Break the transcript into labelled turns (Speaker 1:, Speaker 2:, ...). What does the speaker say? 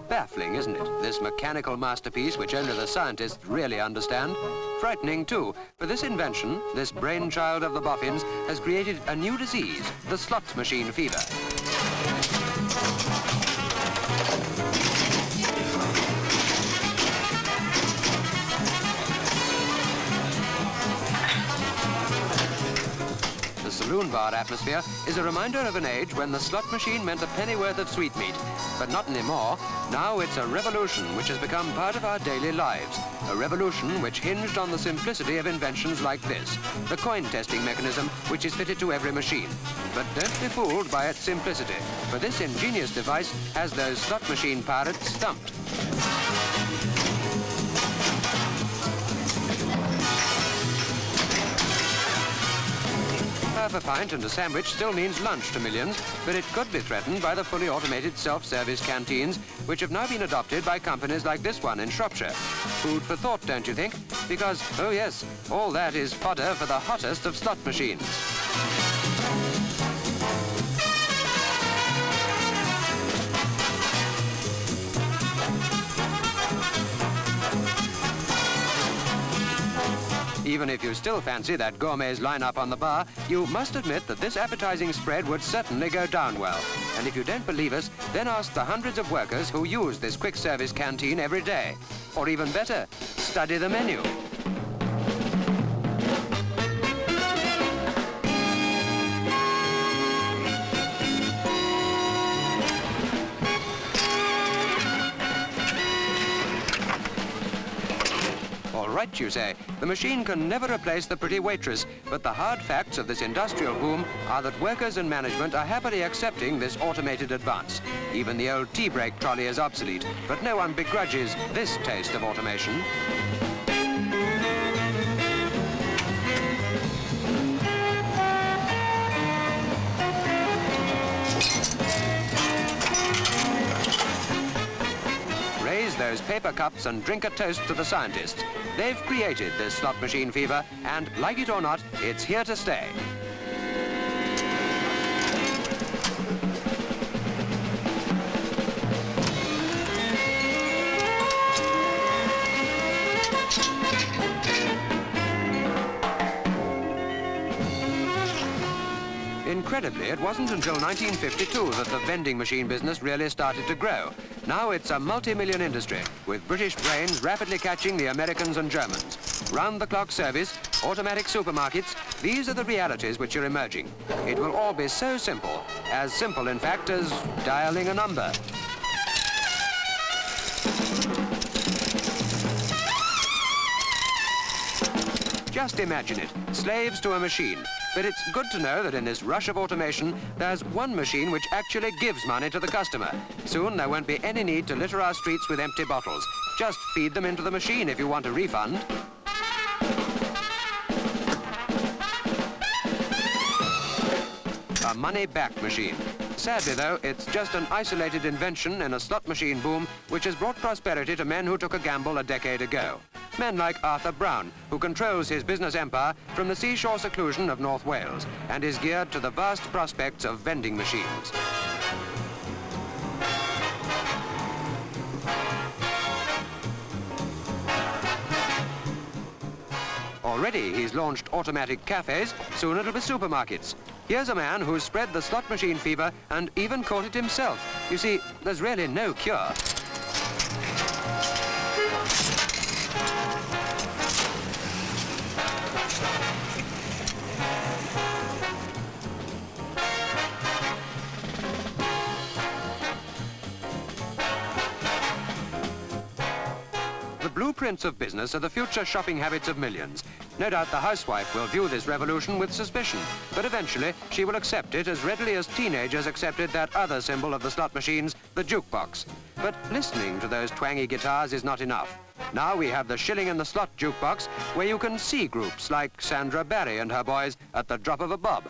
Speaker 1: Baffling, isn't it? This mechanical masterpiece which only the scientists really understand. Frightening, too, for this invention, this brainchild of the boffins, has created a new disease, the slot machine fever. The saloon bar atmosphere is a reminder of an age when the slot machine meant a pennyworth of sweetmeat. But not anymore. Now it's a revolution which has become part of our daily lives. A revolution which hinged on the simplicity of inventions like this, the coin testing mechanism which is fitted to every machine. But don't be fooled by its simplicity, for this ingenious device has those slot machine pirates stumped. Half a pint and a sandwich still means lunch to millions, but it could be threatened by the fully automated self-service canteens, which have now been adopted by companies like this one in Shropshire. Food for thought, don't you think? Because, oh yes, all that is fodder for the hottest of slot machines. Even if you still fancy that gourmet's line-up on the bar, you must admit that this appetizing spread would certainly go down well. And if you don't believe us, then ask the hundreds of workers who use this quick-service canteen every day. Or even better, study the menu. Right, you say. The machine can never replace the pretty waitress, but the hard facts of this industrial boom are that workers and management are happily accepting this automated advance. Even the old tea break trolley is obsolete, but no one begrudges this taste of automation. Raise those paper cups and drink a toast to the scientists. They've created this slot machine fever, and like it or not, it's here to stay. Incredibly, it wasn't until 1952 that the vending machine business really started to grow. Now it's a multi-million industry, with British brains rapidly catching the Americans and Germans. Round-the-clock service, automatic supermarkets, these are the realities which are emerging. It will all be so simple, in fact, as dialing a number. Just imagine it, slaves to a machine. But it's good to know that in this rush of automation, there's one machine which actually gives money to the customer. Soon there won't be any need to litter our streets with empty bottles. Just feed them into the machine if you want a refund. A money-back machine. Sadly, though, it's just an isolated invention in a slot machine boom which has brought prosperity to men who took a gamble a decade ago. Men like Arthur Brown, who controls his business empire from the seashore seclusion of North Wales and is geared to the vast prospects of vending machines. Already he's launched automatic cafes, soon it'll be supermarkets. Here's a man who's spread the slot machine fever and even caught it himself. You see, there's really no cure. The blueprints of business are the future shopping habits of millions. No doubt the housewife will view this revolution with suspicion, but eventually she will accept it as readily as teenagers accepted that other symbol of the slot machines, the jukebox. But listening to those twangy guitars is not enough. Now we have the shilling in the slot jukebox, where you can see groups like Sandra Barry and her boys at the drop of a bob.